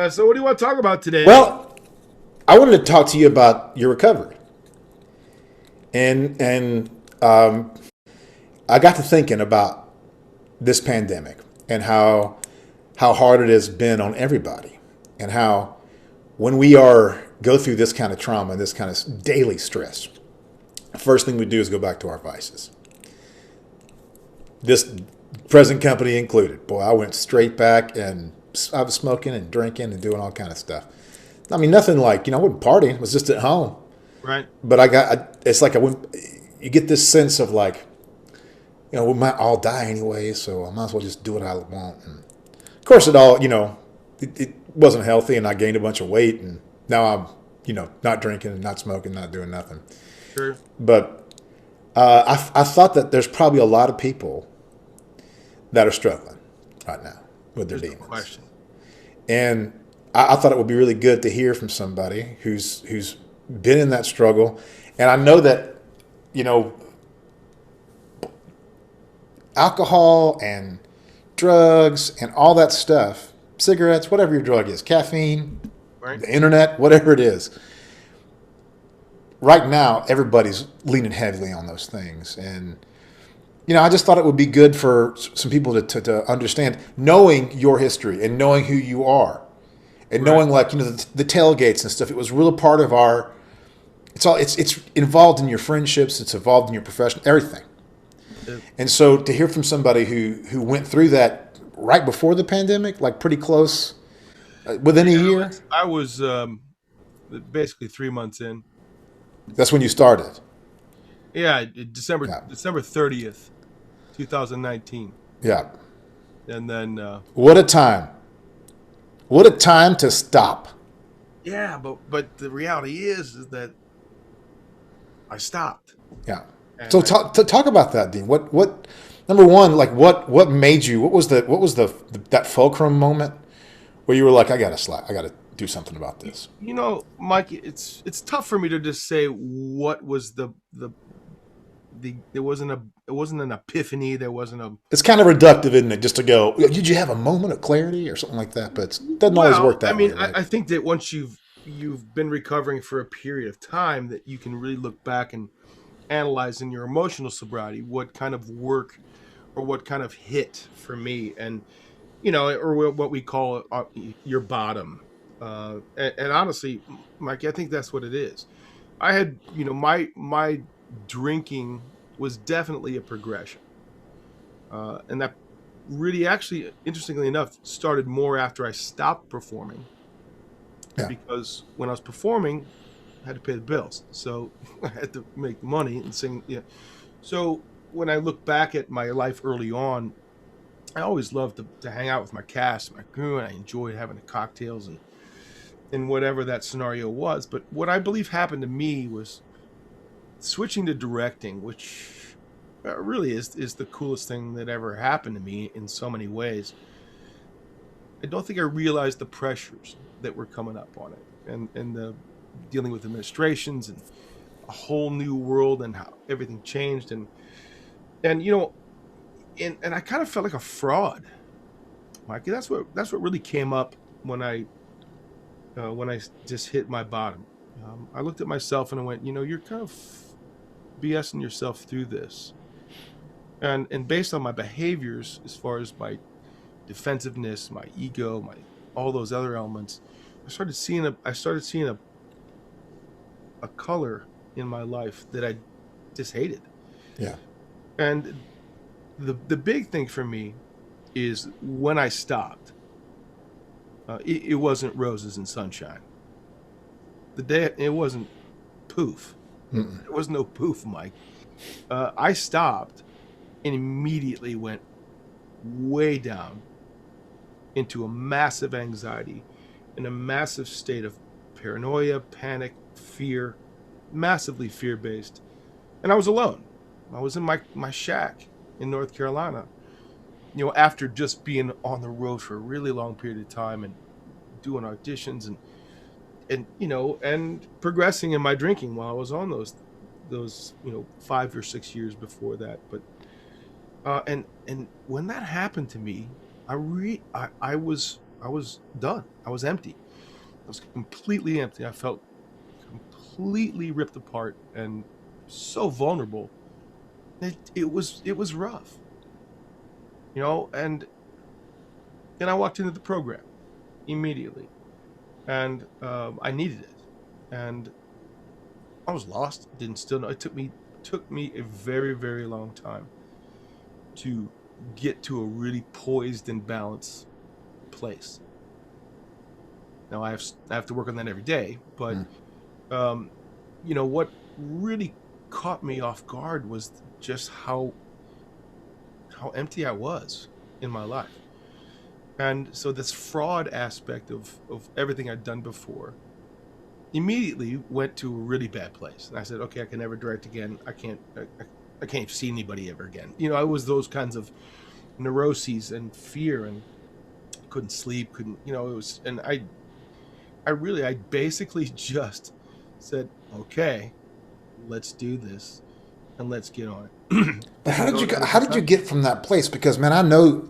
So what do you want to talk about today? Well, I wanted to talk to you about your recovery, and I got to thinking about this pandemic and how hard it has been on everybody, and how when we are go through this kind of trauma and this kind of daily stress, the first thing we do is go back to our vices. This present company included. Boy, I went straight back and I was smoking and drinking and doing all kind of stuff. I mean, nothing like, I wasn't partying. I was just at home. Right. But it's like you get this sense of like, we might all die anyway, so I might as well just do what I want. And of course, it wasn't healthy, and I gained a bunch of weight, and now I'm, not drinking and not smoking, not doing nothing. Sure. But I thought that there's probably a lot of people that are struggling right now with their There's no demons. question. And I thought it would be really good to hear from somebody who's been in that struggle. And I know that, you know, alcohol and drugs and all that stuff, cigarettes, whatever your drug is, caffeine, Right. the internet, whatever it is. Right now, everybody's leaning heavily on those things. And, I just thought it would be good for some people to understand, knowing your history and knowing who you are and Right. knowing, like, the tailgates and stuff. It was really part of our, it's involved in your friendships. It's involved in your profession, everything. Uh, And so to hear from somebody who went through that right before the pandemic, like pretty close, within a year, I was basically 3 months in. that's when you started. Yeah, December Yeah. December 30th, 2019, Yeah. and then What a time. What a time to stop. yeah, but the reality is that I stopped, Yeah. and So talk about that, Dean. What number one, like what made you? What was the that fulcrum moment where you were like, I gotta slap, I gotta do something about this. Mike, it's tough for me to just say what was the it wasn't an epiphany. There wasn't a It's kind of reductive, isn't it? Just to go, did you have a moment of clarity or something like that? But it doesn't always well. work I that mean, way, right? I think that once you've been recovering for a period of time, that you can really look back and analyze in your emotional sobriety what kind of work or what kind of hit for me, and or what we call your bottom. And honestly, Mike, I think that's what it is. I had, my drinking was definitely a progression, and that really, actually, interestingly enough, started more after I stopped performing, Yeah. because when I was performing, I had to pay the bills, so I had to make money and sing. Yeah, so when I look back at my life early on, I always loved to hang out with my cast, my crew, and I enjoyed having the cocktails and whatever that scenario was. But what I believe happened to me was switching to directing, which really is the coolest thing that ever happened to me in so many ways. I don't think I realized the pressures that were coming up on it, and the dealing with administrations and a whole new world and how everything changed, and and I kind of felt like a fraud, Mikey. That's what really came up when I just hit my bottom. I looked at myself and I went, you're kind of BSing yourself through this, and based on my behaviors, as far as my defensiveness, my ego, my all those other elements, I started seeing a color in my life that I just hated. Yeah. And the big thing for me is when I stopped, it wasn't roses and sunshine. The day it wasn't poof. Mm-mm. There was no poof, Mike. I stopped and immediately went way down into a massive anxiety and a massive state of paranoia, panic, fear, massively fear based. And I was alone. I was in my shack in North Carolina, after just being on the road for a really long period of time and doing auditions and progressing in my drinking while I was on those 5 or 6 years before that. But and when that happened to me, I was I was done. I was empty. I was completely empty. I felt completely ripped apart and so vulnerable. It was rough, and then I walked into the program immediately, and I needed it, and I was lost. Didn't still know. It took me a very, very long time to get to a really poised and balanced place. Now I have to work on that every day, but Mm. um, what really caught me off guard was just how empty I was in my life. And so this fraud aspect of everything I'd done before immediately went to a really bad place. And I said, okay, I can never direct again. I can't see anybody ever again. I was those kinds of neuroses and fear, and couldn't sleep, couldn't, it was, and I basically just said, okay, let's do this and let's get on it. But Didn't go that at how the did you time. get from that place? Because man, I know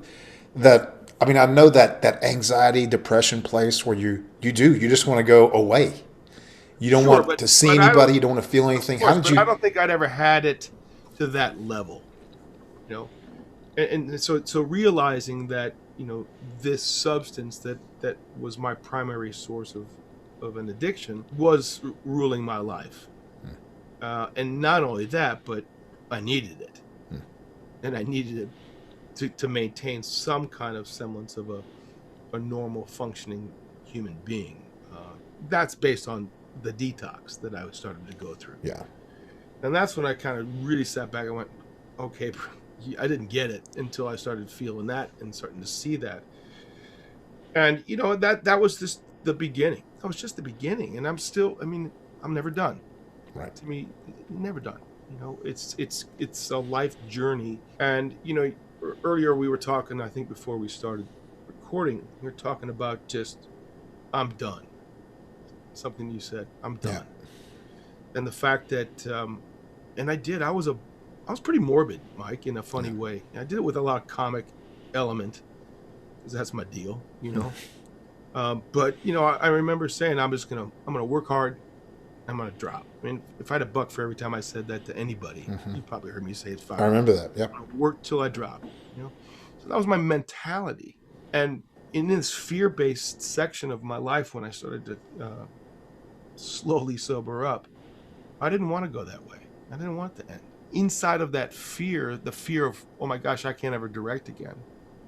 that. I mean, I know that anxiety, depression place where you just want to go away. You don't Sure, want but to see but I don't, anybody. You don't want to feel of anything. How course, did but I you? don't think I'd ever had it to that level, you know. And so realizing that, this substance that was my primary source of an addiction was ruling my life. And not only that, but I needed it, and I needed it to maintain some kind of semblance of a normal functioning human being. That's based on the detox that I was starting to go through. Yeah. And that's when I kind of really sat back and went, okay, I didn't get it until I started feeling that and starting to see that. And that was just the beginning. That was just the beginning. And I mean, I'm never done. Right. To me, never done. It's a life journey. And earlier we were talking, I think before we started recording, we were talking about just, I'm done. Something you said, I'm Yeah. done. And the fact that and I was pretty morbid, Mike, in a funny Yeah. way. I did it with a lot of comic element, because that's my deal. But I remember saying, I'm gonna work hard. I'm gonna drop. I mean, if I had a buck for every time I said that to anybody, you probably heard me say it's I five. remember that. Yep. I'm gonna work till I drop. So that was my mentality. And in this fear-based section of my life, when I started to slowly sober up, I didn't want to go that way. I didn't want it to end. Inside of that fear, the fear of, oh my gosh, I can't ever direct again.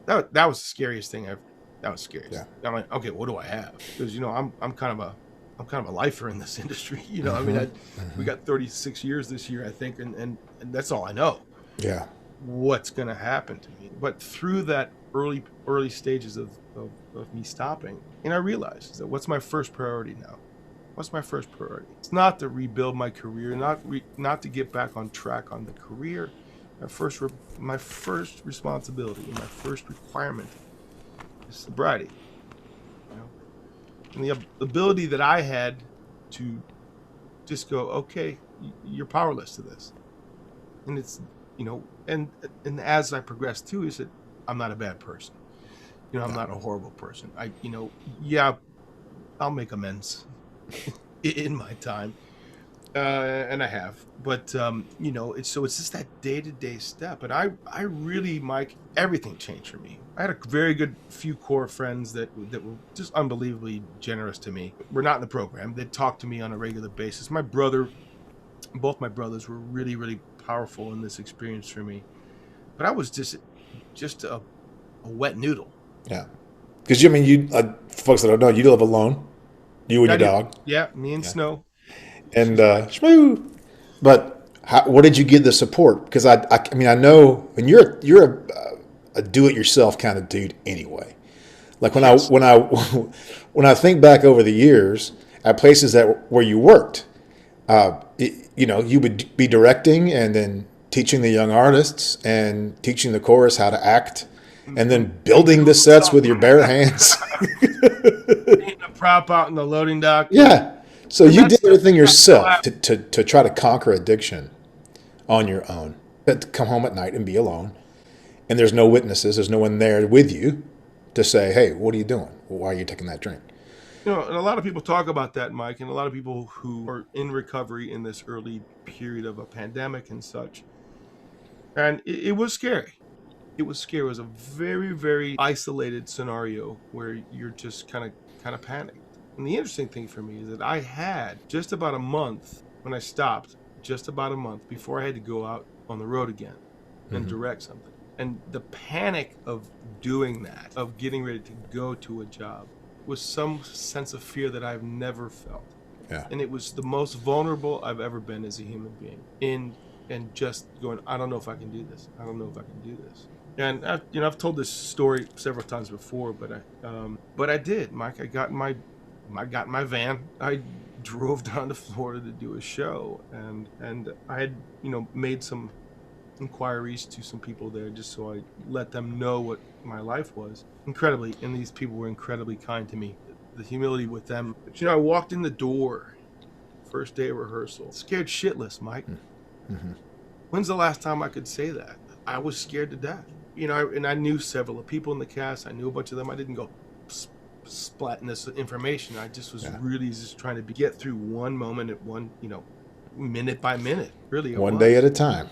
That was the scariest thing ever. That was scariest. Yeah. I'm like, okay, what do I have? Because I'm kind of a lifer in this industry. I mean, we got 36 years this year, I think, and that's all I know. Yeah. What's going to happen to me? But through that early stages of me stopping, and I realized that what's my first priority now? What's my first priority? It's not to rebuild my career, not to get back on track on the career. My first responsibility, my first requirement is sobriety. You know, and the ability that I had to just go, okay, you're powerless to this, and it's and as I progressed too, is that I'm not a bad person. I'm Yeah. not a horrible person. Yeah, I'll make amends in my time, and I have. But it's just that day-to-day step. And I really, Mike, everything changed for me. I had a very good few core friends that were just unbelievably generous to me. We're not in the program. They talk to me on a regular basis. Both my brothers were really, really powerful in this experience for me. But I was just a wet noodle. Yeah. Because I mean, folks that don't know, you live alone. You and I your do. dog. Yeah, me and Yeah. Snow. And She's my shmoo. But what did you get the support? Because I mean, I know, and you're a do-it-yourself kind of dude anyway. Like yes. when I think back over the years at places where you worked, you would be directing and then teaching the young artists and teaching the chorus how to act, and Mm-hmm. then And building the building sets with your something. bare hands. Being a prop out in the loading dock. Yeah. So And you that's did the everything thing I still yourself have. to try to conquer addiction on your own. But to come home at night and be alone, and there's no witnesses, there's no one there with you. to say, hey, what are you doing? Why are you taking that drink? And a lot of people talk about that, Mike, and a lot of people who are in recovery in this early period of a pandemic and such. And it was scary. It was scary. It was a very, very isolated scenario where you're just kind of panicked. And the interesting thing for me is that I had just about a month when I stopped, just about a month before I had to go out on the road again and direct something. And the panic of doing that, of getting ready to go to a job, was some sense of fear that I've never felt. Yeah. And it was the most vulnerable I've ever been as a human being. And just going, I don't know if I can do this. I don't know if I can do this. And I've told this story several times before, but I did, Mike. I got in my van. I drove down to Florida to do a show, and I had made some inquiries to some people there just so I let them know what my life was. Incredibly, and these people were incredibly kind to me. The humility with them. But, I walked in the door, first day of rehearsal, scared shitless, Mike. Mm-hmm. When's the last time I could say that? I was scared to death. And I knew several of people in the cast. I knew a bunch of them. I didn't go splatting this information. I just was really just trying to get through one moment at one, minute by minute. Really, one day at a time.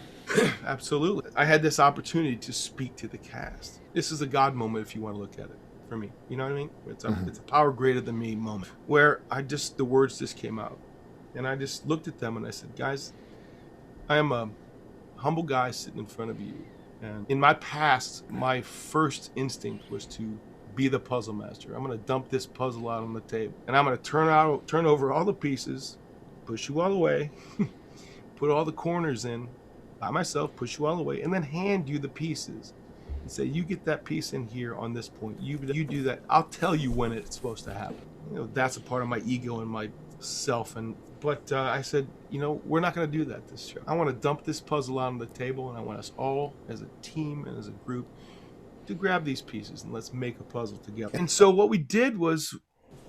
Absolutely. I had this opportunity to speak to the cast. This is a God moment, if you want to look at it, for me. You know what I mean? It's a power greater than me moment where the words just came out. And I just looked at them and I said, guys, I am a humble guy sitting in front of you. And in my past, my first instinct was to be the puzzle master. I'm going to dump this puzzle out on the table. And I'm going to turn over all the pieces, push you all away, put all the corners in by myself, push you all away, and then hand you the pieces and say, you get that piece in here on this point. You do that. I'll tell you when it's supposed to happen. That's a part of my ego and my self. But I said, we're not going to do that this show. I want to dump this puzzle out on the table, and I want us all as a team and as a group to grab these pieces and let's make a puzzle together. And so what we did was,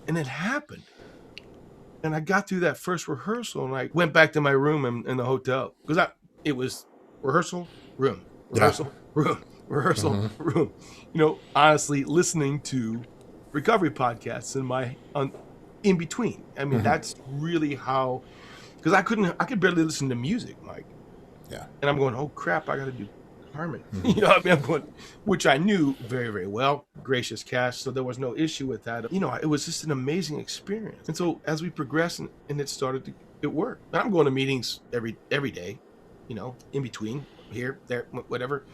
and it happened. And I got through that first rehearsal, and I went back to my room in the hotel because it was rehearsal, room, rehearsal, room, rehearsal, room. Honestly, listening to recovery podcasts in between. I mean, that's really how, because I could barely listen to music, Mike. Yeah. And I'm going, oh crap, I got to do harmony. I'm going, which I knew very, very well. Gracious cast, so there was no issue with that. It was just an amazing experience. And so as we progressed and it worked. And I'm going to meetings every day, in between, here, there, whatever.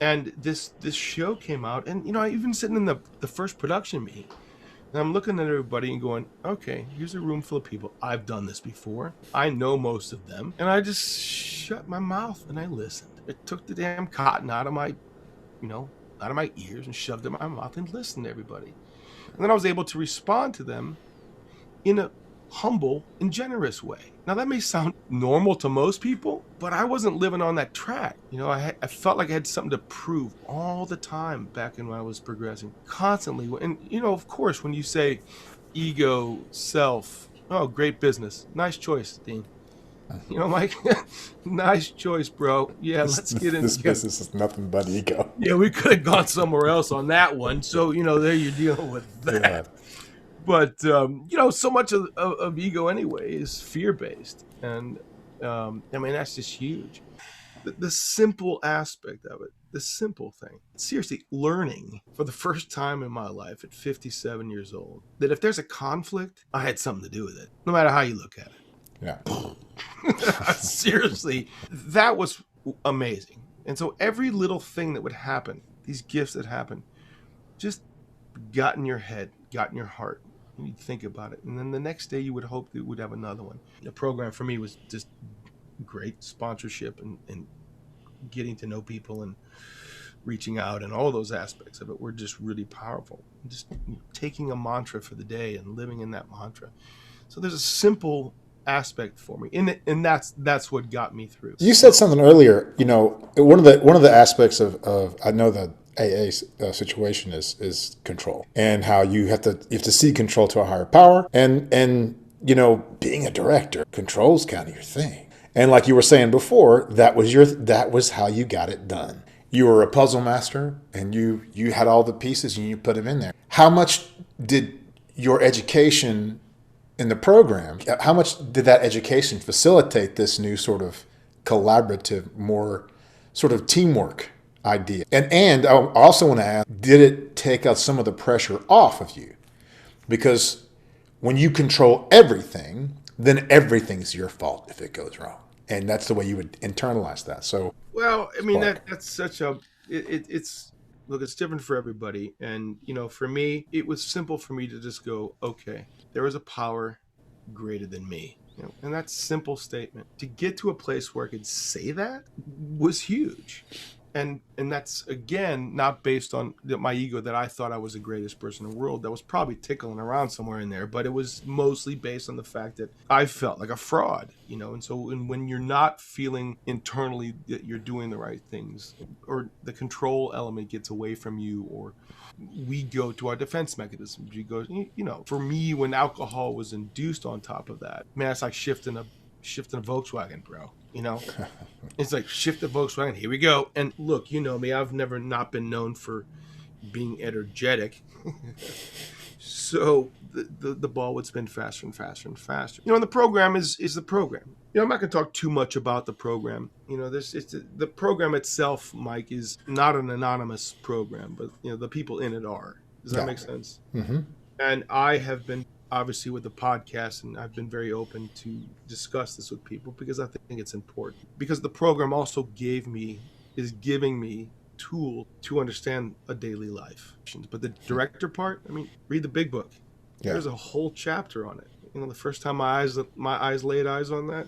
And this show came out, and I even sitting in the first production meeting, and I'm looking at everybody and going, okay, here's a room full of people. I've done this before. I know most of them. And I just shut my mouth and I listened. I took the damn cotton out of my ears and shoved it in my mouth and listened to everybody. And then I was able to respond to them in a humble and generous way. Now that may sound normal to most people, but I wasn't living on that track. I felt like I had something to prove all the time back when I was progressing constantly. And of course, when you say ego, self, oh, great business, nice choice, Dean. Mike, nice choice, bro. Yeah, let's get into this business is nothing but ego. Yeah, we could have gone somewhere else on that one. So there you're dealing with that. Yeah. But, so much of ego anyway is fear-based. And, that's just huge. The simple aspect of it, the simple thing. Seriously, learning for the first time in my life at 57 years old, that if there's a conflict, I had something to do with it, no matter how you look at it. Yeah. Seriously, that was amazing. And so every little thing that would happen, these gifts that happened, just got in your head, got in your heart. You'd think about it, and then the next day you would hope that would have another one. The program for me was just great sponsorship and getting to know people and reaching out, and all those aspects of it were just really powerful. Just taking a mantra for the day and living in that mantra. So there's a simple aspect for me, and that's what got me through. You said something earlier. One of the aspects of I know the AA situation is control, and how you have to seek control to a higher power, and being a director, control's kind of your thing. And like you were saying before, that was how you got it done. You were a puzzle master, and you had all the pieces and you put them in there. How much did your education in the program, how much did that education facilitate this new sort of collaborative, more sort of teamwork idea? And I also want to ask, did it take out some of the pressure off of you? Because when you control everything, then everything's your fault if it goes wrong. And that's the way you would internalize that. So, Well, I mean Spark. that's such a it's look, it's different for everybody, and for me, it was simple for me to just go, okay, there is a power greater than me. And that simple statement to get to a place where I could say that was huge. And that's again not based on my ego that I thought I was the greatest person in the world. That was probably tickling around somewhere in there, but it was mostly based on the fact that I felt like a fraud, and so when you're not feeling internally that you're doing the right things, or the control element gets away from you, or we go to our defense mechanisms. We go, for me, when alcohol was induced on top of that, man, it's like shifting a Volkswagen, bro. It's like shift the Volkswagen. Here we go. And look, me. I've never not been known for being energetic. So the ball would spin faster and faster and faster. And the program is the program. I'm not going to talk too much about the program. The program itself, Mike, is not an anonymous program, but the people in it are. Does that Yeah. make sense? Mm-hmm. And I have been, obviously, with the podcast, and I've been very open to discuss this with people because I think it's important. Because the program also is giving me tool to understand a daily life. But the director part, I mean, read the big book. Yeah. There's a whole chapter on it. The first time my eyes laid eyes on that,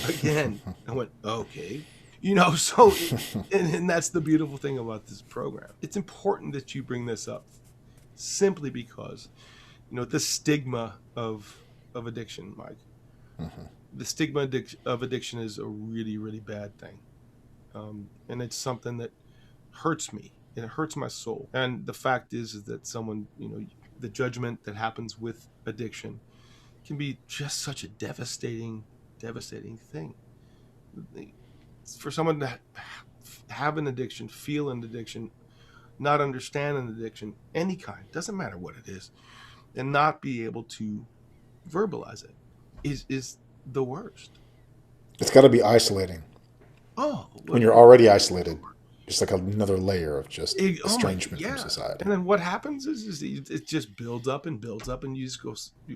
again, I went, okay. So, and that's the beautiful thing about this program. It's important that you bring this up simply because, the stigma of addiction, Mike. Mm-hmm. The stigma of addiction is a really, really bad thing. And it's something that hurts me. It hurts my soul. And the fact is that someone, the judgment that happens with addiction can be just such a devastating thing. For someone to have an addiction, feel an addiction, not understand an addiction, any kind, doesn't matter what it is, and not be able to verbalize it is the worst. It's got to be isolating Oh, when look, you're already isolated. Just like another layer of just oh my, estrangement from yeah. society. And then what happens is it just builds up and builds up, and it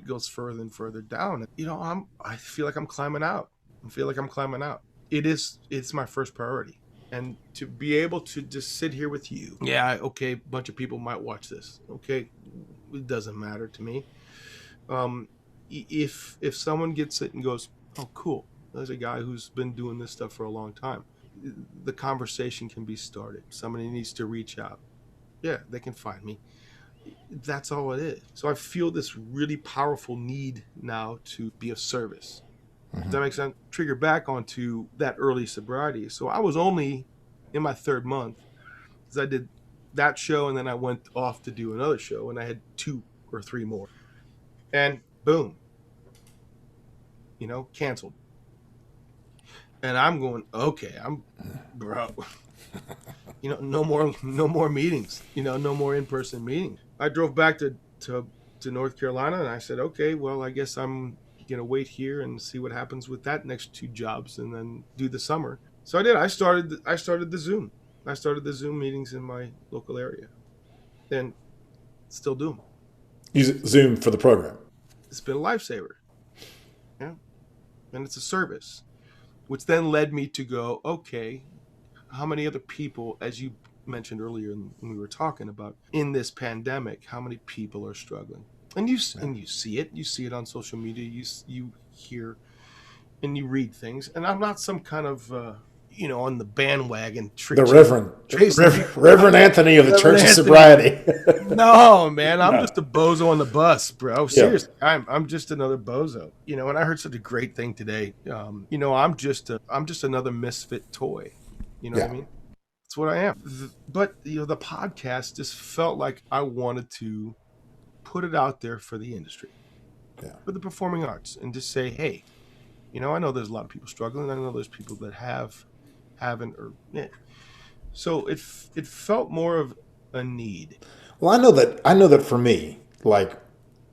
goes further and further down. I feel like I'm climbing out. It's my first priority. And to be able to just sit here with you, yeah, okay, a bunch of people might watch this. Okay, it doesn't matter to me. If someone gets it and goes, oh, cool, there's a guy who's been doing this stuff for a long time, the conversation can be started. Somebody needs to reach out. Yeah, they can find me. That's all it is. So I feel this really powerful need now to be of service. Does that make sense? Trigger back onto that early sobriety. So I was only in my third month because I did that show, and then I went off to do another show, and I had 2 or 3 more. And boom, canceled. And I'm going, okay, bro, no more meetings, no more in-person meetings. I drove back to North Carolina, and I said, okay, well, I guess I'm going to wait here and see what happens with that next 2 jobs and then do the summer. So I did. I started the Zoom. I started the Zoom meetings in my local area, and still do them. Use Zoom for the program. It's been a lifesaver. Yeah. And it's a service, which then led me to go, okay, how many other people, as you mentioned earlier when we were talking about in this pandemic, how many people are struggling? And you see it on social media. You hear and you read things. And I'm not some kind of on the bandwagon The Reverend Anthony of the Reverend Church of Anthony. Sobriety. No, man, I'm just a bozo on the bus, bro. Seriously, Yeah. I'm just another bozo. And I heard such a great thing today. I'm just another misfit toy. You know what I mean? That's what I am. But the podcast just felt like I wanted to put it out there for the industry, for the performing arts, and just say, hey, I know there's a lot of people struggling. I know there's people that haven't, or So it felt more of a need. Well, I know that for me, like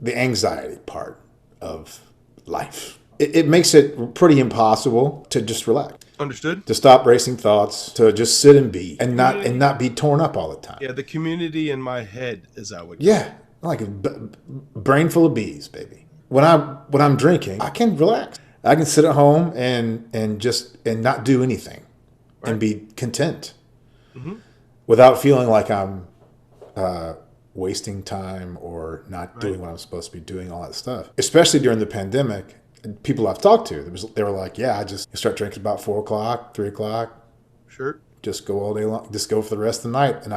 the anxiety part of life, it makes it pretty impossible to just relax, Understood? to stop racing thoughts, to just sit and be, and Community. not be torn up all the time. Yeah, the community in my head, as I would call Yeah, it. like a brain full of bees, baby. When I'm drinking, I can relax. I can sit at home and not do anything and Right? be content Mm-hmm. without feeling like I'm wasting time or not Right. doing what I'm supposed to be doing, all that stuff. Especially during the pandemic, people I've talked to, they were like, yeah, I just start drinking about 4 o'clock, 3 o'clock, Sure. just go all day long, just go for the rest of the night. And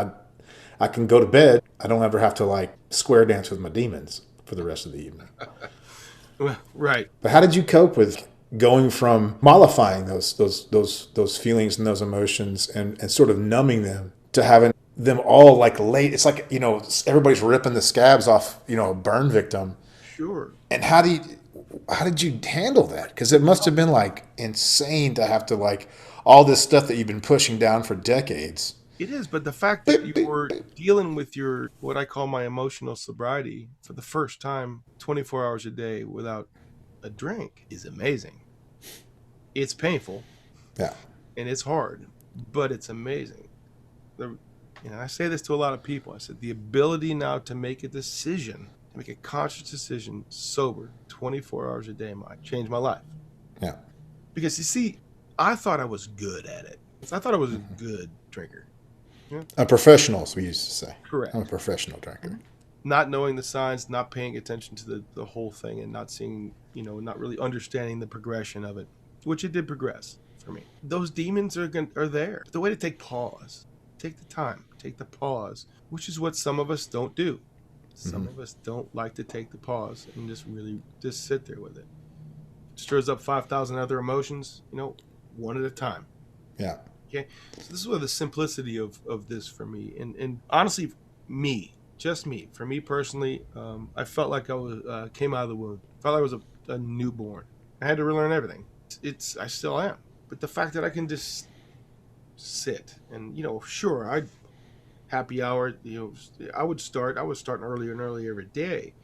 I can go to bed. I don't ever have to like square dance with my demons for the rest of the evening. Well, right. But how did you cope with going from mollifying those feelings and those emotions and sort of numbing them to having them all like late? It's like, everybody's ripping the scabs off, a burn victim. Sure. And how did you handle that? Because it must have been like insane to have to like all this stuff that you've been pushing down for decades. It is, but the fact that you were dealing with your what I call my emotional sobriety for the first time 24 hours a day without a drink is amazing. It's painful Yeah. and it's hard, but it's amazing. The, I say this to a lot of people. I said the ability now to make a decision, to make a conscious decision, sober, 24 hours a day, might change my life. Yeah. Because you see, I thought I was good at it. I thought I was a good drinker. Yeah. A professional, as we used to say. I'm a Correct. professional drinker. Not knowing the signs, not paying attention to the whole thing, and not seeing, not really understanding the progression of it, which it did progress for me. Those demons are there. The way to take the time, take the pause, which is what some of us don't do. Some of us don't like to take the pause and just really just sit there with it. Stirs up 5,000 other emotions, one at a time. Yeah. Okay, so this is where the simplicity of this for me, and honestly, just me, for me personally, I felt like I was came out of the womb. Felt like I was a newborn. I had to relearn everything. I still am, but the fact that I can just sit and sure, I happy hour. I was starting earlier and earlier every day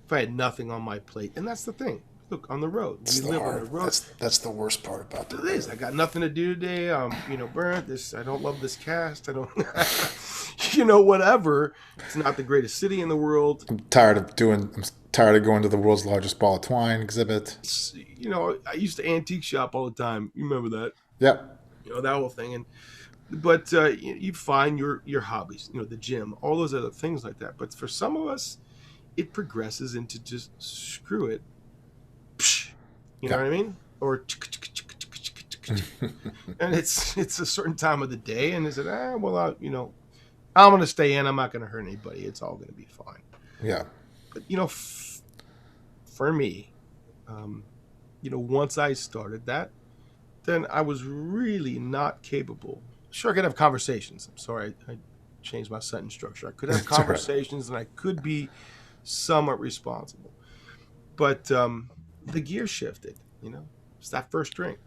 if I had nothing on my plate, and that's the thing. Look, on the road, we live on the road. That's the worst part about It is. I got nothing to do today. Burnt this. I don't love this cast. I don't, whatever. It's not the greatest city in the world. I'm tired of going to the world's largest ball of twine exhibit. I used to antique shop all the time. You remember that? Yep. That whole thing. But you find your hobbies. The gym, all those other things like that. But for some of us, it progresses into just screw it. You know what I mean? Or and it's a certain time of the day, and they said, I'm going to stay in. I'm not going to hurt anybody. It's all going to be fine. Yeah. But for me, once I started that, then I was really not capable. Sure, I could have conversations. I'm sorry, I changed my sentence structure. I could have conversations, and I could be somewhat responsible. But the gear shifted. It's that first drink.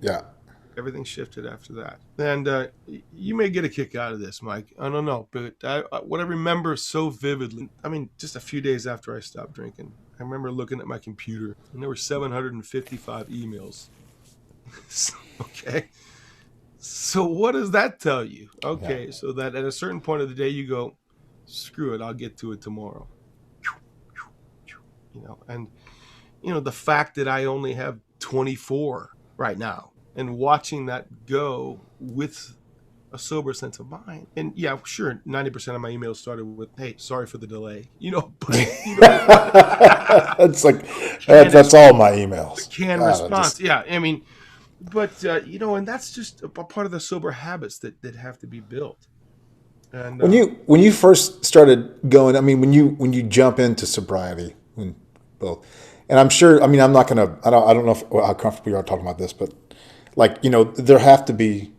Yeah. Everything shifted after that. And you may get a kick out of this, Mike. I don't know, but what I remember so vividly, just a few days after I stopped drinking, I remember looking at my computer, and there were 755 emails. Okay. So what does that tell you? Okay, yeah. So that at a certain point of the day, you go, screw it, I'll get to it tomorrow. And the fact that I only have 24 right now, and watching that go with a sober sense of mind. And yeah, sure, 90% of my emails started with, "Hey, sorry for the delay." But it's like that's all my emails. Canned response, yeah. But and that's just a part of the sober habits that have to be built. And when you first started going, when you jump into sobriety, and I'm sure, I'm not gonna, I don't know how comfortable you are talking about this, but there have to be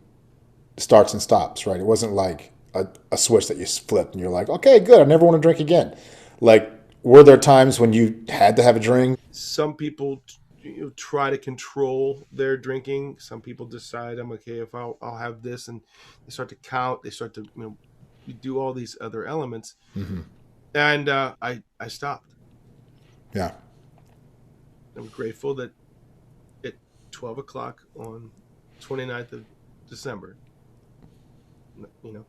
starts and stops, right? It wasn't like a switch that you flipped and you're like, okay, good, I never want to drink again. Like, were there times when you had to have a drink? Some people try to control their drinking. Some people decide, I'm okay if I'll have this, and they start to count. They start to do all these other elements, Mm-hmm. and I stopped. Yeah. I'm grateful that at 12 o'clock on 29th of December,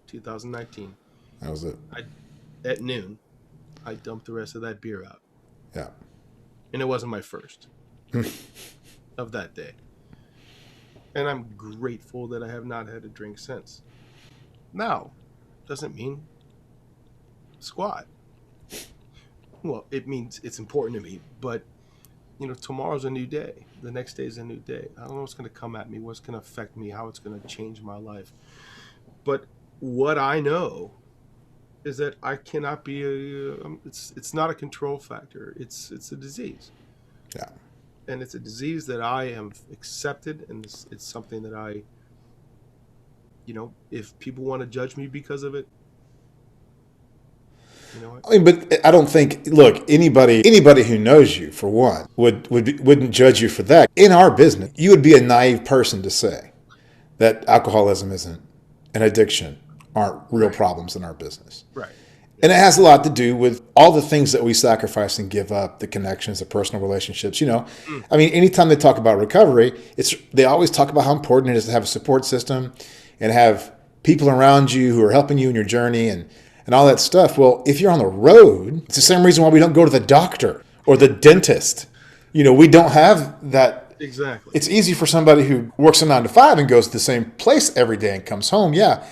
2019, That was it. at noon, I dumped the rest of that beer out, Yeah. and it wasn't my first of that day. And I'm grateful that I have not had a drink since. Now, doesn't mean squat. Well, it means it's important to me, but tomorrow's a new day. The next day is a new day. I don't know what's going to come at me, what's going to affect me, how it's going to change my life. But what I know is that I cannot be it's not a control factor. It's a disease. Yeah. And it's a disease that I have accepted, and it's something that if people want to judge me because of it, I mean, but I don't think. Look, anybody who knows you, for one, wouldn't judge you for that. In our business, you would be a naive person to say that alcoholism isn't an addiction, aren't real right, problems in our business. right, And it has a lot to do with all the things that we sacrifice and give up, the connections, the personal relationships. mm, I mean, anytime they talk about recovery, they always talk about how important it is to have a support system and have people around you who are helping you in your journey and all that stuff. Well, if you're on the road, it's the same reason why we don't go to the doctor or the dentist. We don't have that. exactly. It's easy for somebody who works a 9 to 5 and goes to the same place every day and comes home. Yeah,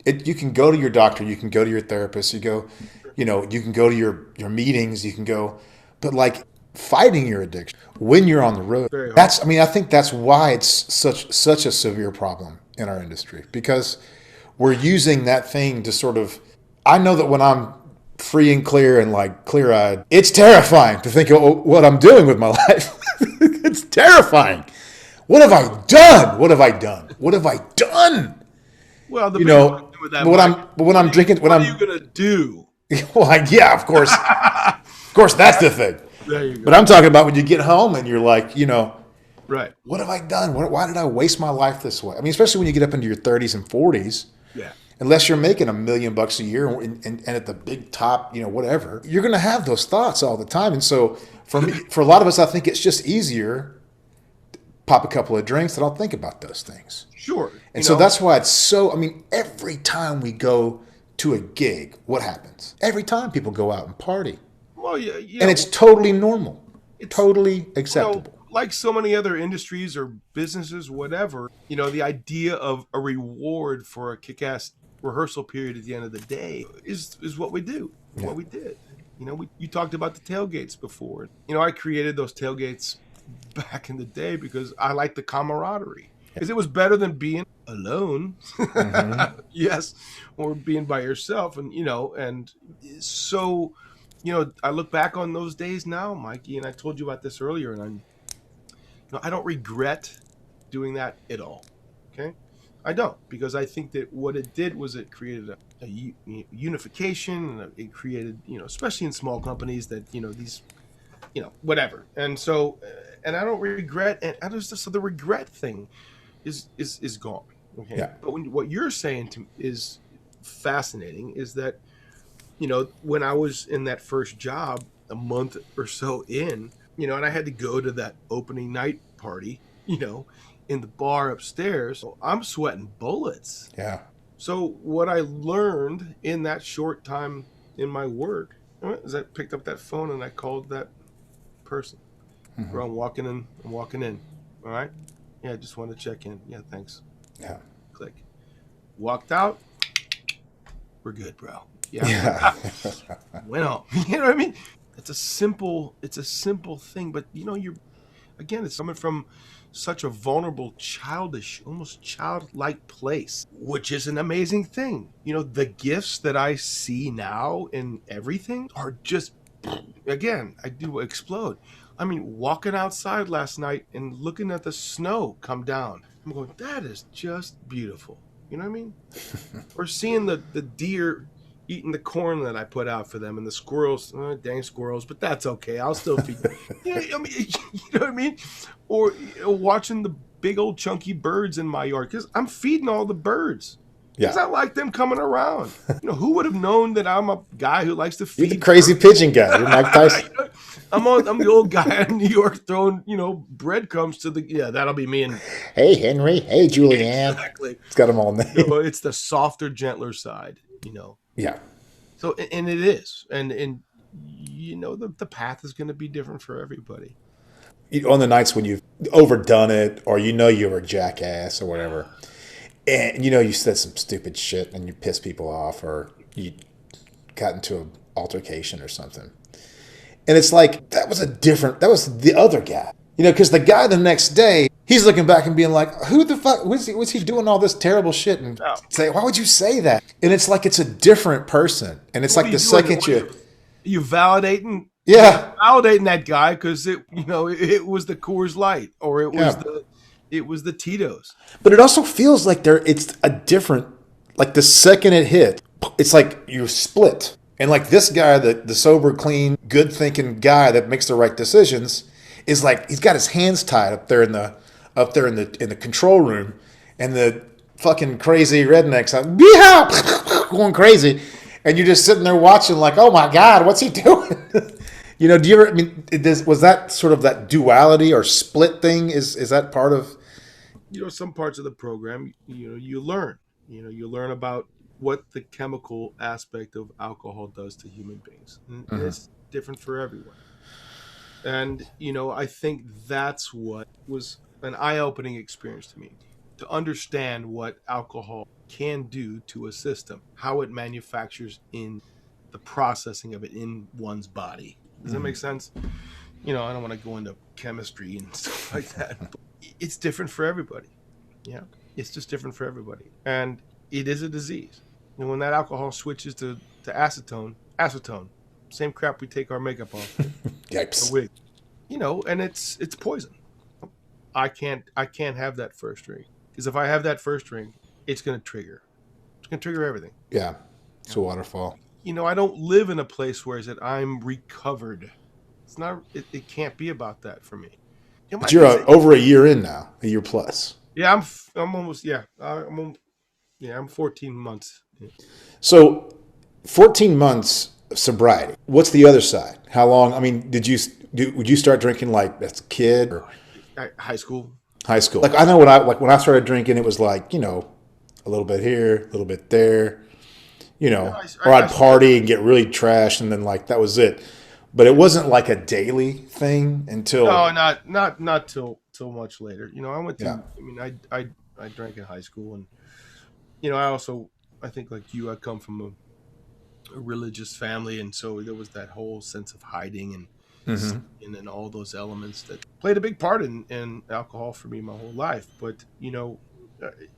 you can go to your doctor, you can go to your therapist, you can go to your meetings, you can go, but like fighting your addiction when you're on the road, Very hard. I think that's why it's such a severe problem in our industry, because we're using that thing to sort of. I know that when I'm free and clear and like clear eyed, it's terrifying to think of what I'm doing with my life. It's terrifying. What have I done? What have I done? What have I done? Well, the bigger question with that, When I'm drinking, what are you gonna do? well, yeah, of course, that's the thing. There you go. But I'm talking about when you get home and you're like, Right. what have I done? Why did I waste my life this way? I mean, especially when you get up into your 30s and 40s. Yeah. Unless you're making $1 million a year and at the big top, whatever, you're going to have those thoughts all the time. And so for a lot of us, I think it's just easier to pop a couple of drinks and I'll think about those things. Sure. And so that's why it's so, I mean, every time we go to a gig, what happens? Every time people go out and party. Well, yeah. And it's totally normal. It's totally acceptable. Like so many other industries or businesses, whatever, the idea of a reward for a kick-ass rehearsal period at the end of the day is what we do, Yeah. what we did. You talked about the tailgates before. I created those tailgates back in the day because I liked the camaraderie. Because it was better than being alone, Mm-hmm. yes, or being by yourself. And so, I look back on those days now, Mikey, and I told you about this earlier, and I don't regret doing that at all. Okay. I don't, because I think that what it did was it created a unification, and it created, especially in small companies that, these, whatever. And so, and I don't regret, and I just, so the regret thing is gone. Okay. Yeah. But what you're saying is fascinating is that, when I was in that first job a month or so in, and I had to go to that opening night party, in the bar upstairs, I'm sweating bullets. Yeah. So what I learned in that short time in my work is I picked up that phone and I called that person. Mm-hmm. Bro, I'm walking in. All right. Yeah, I just wanted to check in. Yeah, thanks. Yeah. Click. Walked out. We're good, bro. Yeah. Yeah. Went home. You know what I mean? It's a simple thing, but it's coming from such a vulnerable, childish, almost childlike place, which is an amazing thing. The gifts that I see now in everything are just, again, I do explode. I mean, walking outside last night and looking at the snow come down, I'm going, that is just beautiful. You know what I mean? Or seeing the deer, eating the corn that I put out for them, and the squirrels, dang squirrels, but that's okay. I'll still feed them. Yeah, I mean, you know what I mean? Or watching the big old chunky birds in my yard because I'm feeding all the birds because Yeah. I like them coming around. Who would have known that I'm a guy who likes to You're the feed crazy birds? pigeon guy. You're Mike Tyson. I'm the old guy in New York throwing breadcrumbs to the that'll be me and Hey, Henry. Hey, Julianne. exactly. It's got them all named. It's the softer, gentler side. Yeah. So and it is, and the path is going to be different for everybody. On the nights when you've overdone it, or you're a jackass or whatever, and you said some stupid shit and you pissed people off, or you got into an altercation or something, and it's like that was the other guy, because the guy the next day he's looking back and being like, who the fuck was he doing all this terrible shit, and Oh. say, why would you say that? And it's like it's a different person, and it's like the second you validating. Yeah. Validating that guy because it was the Coors Light or it was the Tito's. But it also feels like it's a different, like the second it hit, it's like you're split. And like this guy, the sober, clean, good thinking guy that makes the right decisions is like, he's got his hands tied up there in the control room, and the fucking crazy rednecks like, going crazy. And you're just sitting there watching like, oh my God, what's he doing? Do you ever? I mean, was that sort of that duality or split thing? Is that part of? Some parts of the program, you learn. You learn about what the chemical aspect of alcohol does to human beings, and it's different for everyone. And I think that's what was an eye-opening experience to me, to understand what alcohol can do to a system, how it manufactures in the processing of it in one's body. Does that make sense? I don't want to go into chemistry and stuff like that. But it's different for everybody. Yeah, it's just different for everybody, and it is a disease. And when that alcohol switches to acetone, same crap we take our makeup off. Yikes. Wig. And it's poison. I can't have that first drink, because if I have that first drink, it's going to trigger. It's going to trigger everything. Yeah, it's a waterfall. I don't live in a place where I'm recovered. It's not. It can't be about that for me. But you're over a year in now, a year plus. Yeah, I'm almost. Yeah, I'm 14 months. Yeah. So, 14 months of sobriety. What's the other side? How long? I mean, would you start drinking like as a kid? Or? High school. High school. Like I know when I started drinking, it was like a little bit here, a little bit there. Or I'd party and get really trashed, and then like that was it. But it wasn't like a daily thing until not till much later. I went to. Yeah. I mean, I drank in high school, and I think like you, I come from a religious family, and so there was that whole sense of hiding and and all those elements that played a big part in alcohol for me my whole life. But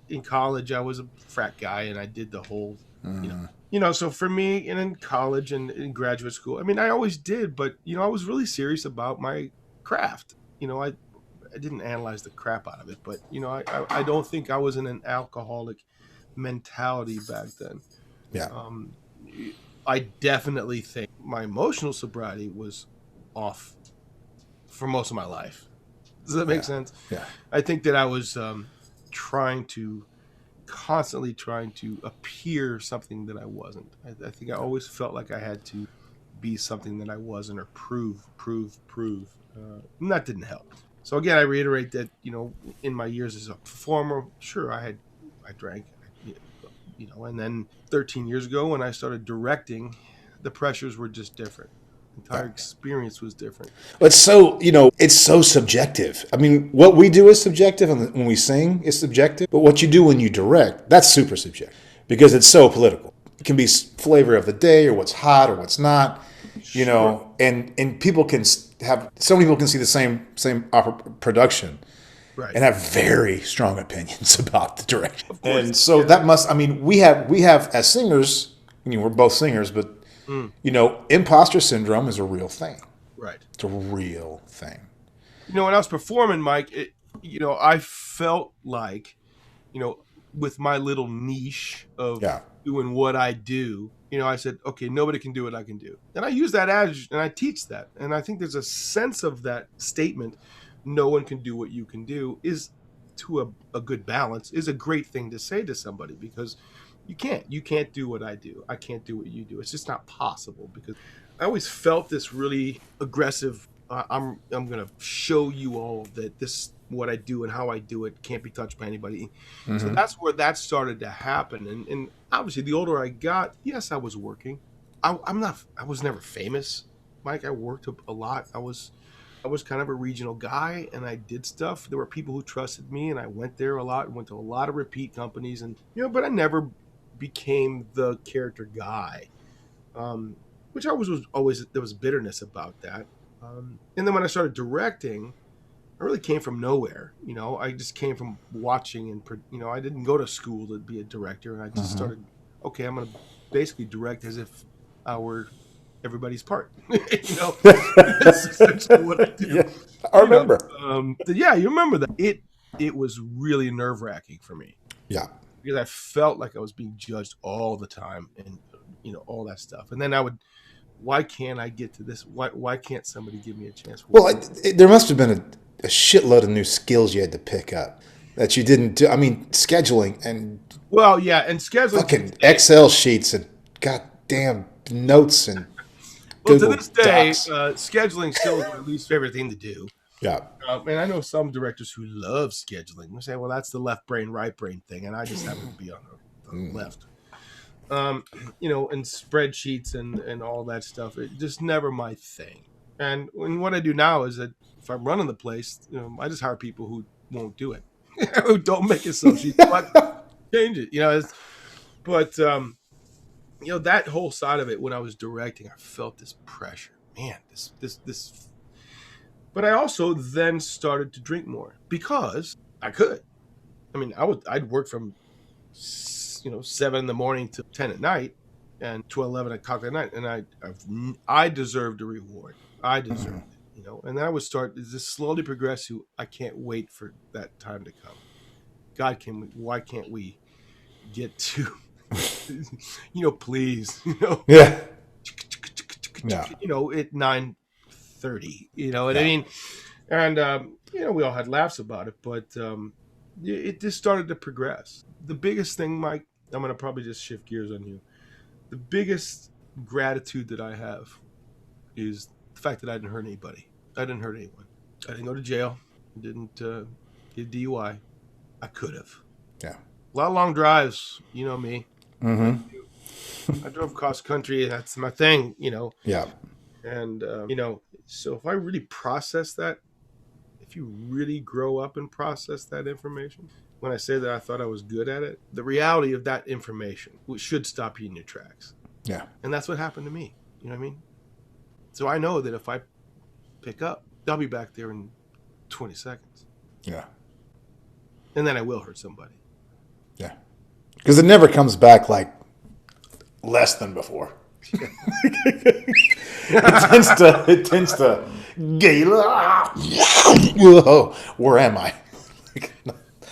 in college, I was a frat guy, and I did the whole. So for me, and in college and in graduate school, I mean, I always did, but I was really serious about my craft. I didn't analyze the crap out of it, but I don't think I was in an alcoholic mentality back then. Yeah. I definitely think my emotional sobriety was off for most of my life. Does that make sense? Yeah. I think that I was constantly trying to appear something that I wasn't. I think I always felt like I had to be something that I wasn't, or prove. And that didn't help. So again, I reiterate that, in my years as a performer, sure, I drank, and then 13 years ago when I started directing, the pressures were just different. The entire experience was different. It's so, it's so subjective. I mean, what we do is subjective, and when we sing is subjective. But what you do when you direct, that's super subjective, because it's so political. It can be flavor of the day, or what's hot, or what's not, and people can so many people can see the same production. Right. And have very strong opinions about the direction. And so that must, I mean, we have as singers, we're both singers, but imposter syndrome is a real thing. Right. It's a real thing. When I was performing, Mike, I felt like, with my little niche of doing what I do, I said, okay, nobody can do what I can do. And I use that adage and I teach that. And I think there's a sense of that statement, no one can do what you can do, is to a good balance, is a great thing to say to somebody, because you can't do what I do. I can't do what you do. It's just not possible, because I always felt this really aggressive, I'm going to show you all that this, what I do and how I do it, can't be touched by anybody. So that's where that started to happen. And obviously, the older I got, yes, I was working. I was never famous, Mike. I worked a lot. I was kind of a regional guy, and I did stuff. There were people who trusted me, and I went there a lot, went to a lot of repeat companies, and but I never became the character guy, which I was always, there was bitterness about that. And then when I started directing, I really came from nowhere. I just came from watching, and I didn't go to school to be a director, and I just started. Okay, I'm going to basically direct as if I were everybody's part. That's essentially what I do. Yeah, I remember. Yeah, you remember that. It was really nerve-wracking for me. Yeah, because I felt like I was being judged all the time, and all that stuff. And then why can't I get to this? Why can't somebody give me a chance? Well, there must have been a shitload of new skills you had to pick up that you didn't do. I mean, scheduling and scheduling, fucking Excel sheets and goddamn notes and Google to this day, Docs. scheduling still is my least favorite thing to do. Yeah. And I know some directors who love scheduling. They say, well, that's the left brain, right brain thing. And I just happen to be on the left. And spreadsheets and all that stuff. It's just never my thing. And what I do now is that if I'm running the place, I just hire people who won't do it, who don't make Excel sheets, but change it. That whole side of it, when I was directing, I felt this pressure. Man, this. But I also then started to drink more because I could. I mean, I'd work from 7 in the morning to 10 at night, and to 11 o'clock at night, and I deserved a reward. I deserved it, And then I would start to just slowly progress to, I can't wait for that time to come. God, why can't we get to, please, Yeah. At 9:30, what I mean? And, we all had laughs about it, but it just started to progress. The biggest thing, Mike, I'm going to probably just shift gears on you. The biggest gratitude that I have is the fact that I didn't hurt anybody. I didn't hurt anyone. I didn't go to jail. I didn't get DUI. I could have. Yeah. A lot of long drives, me. Mm-hmm. I drove cross country. That's my thing, Yeah. And, so if I really process that, if you really grow up and process that information, when I say that I thought I was good at it, the reality of that information should stop you in your tracks. Yeah. And that's what happened to me. You know what I mean? So I know that if I pick up, I'll be back there in 20 seconds. Yeah. And then I will hurt somebody. Yeah. Because it never comes back like less than before. It tends to whoa, where am I?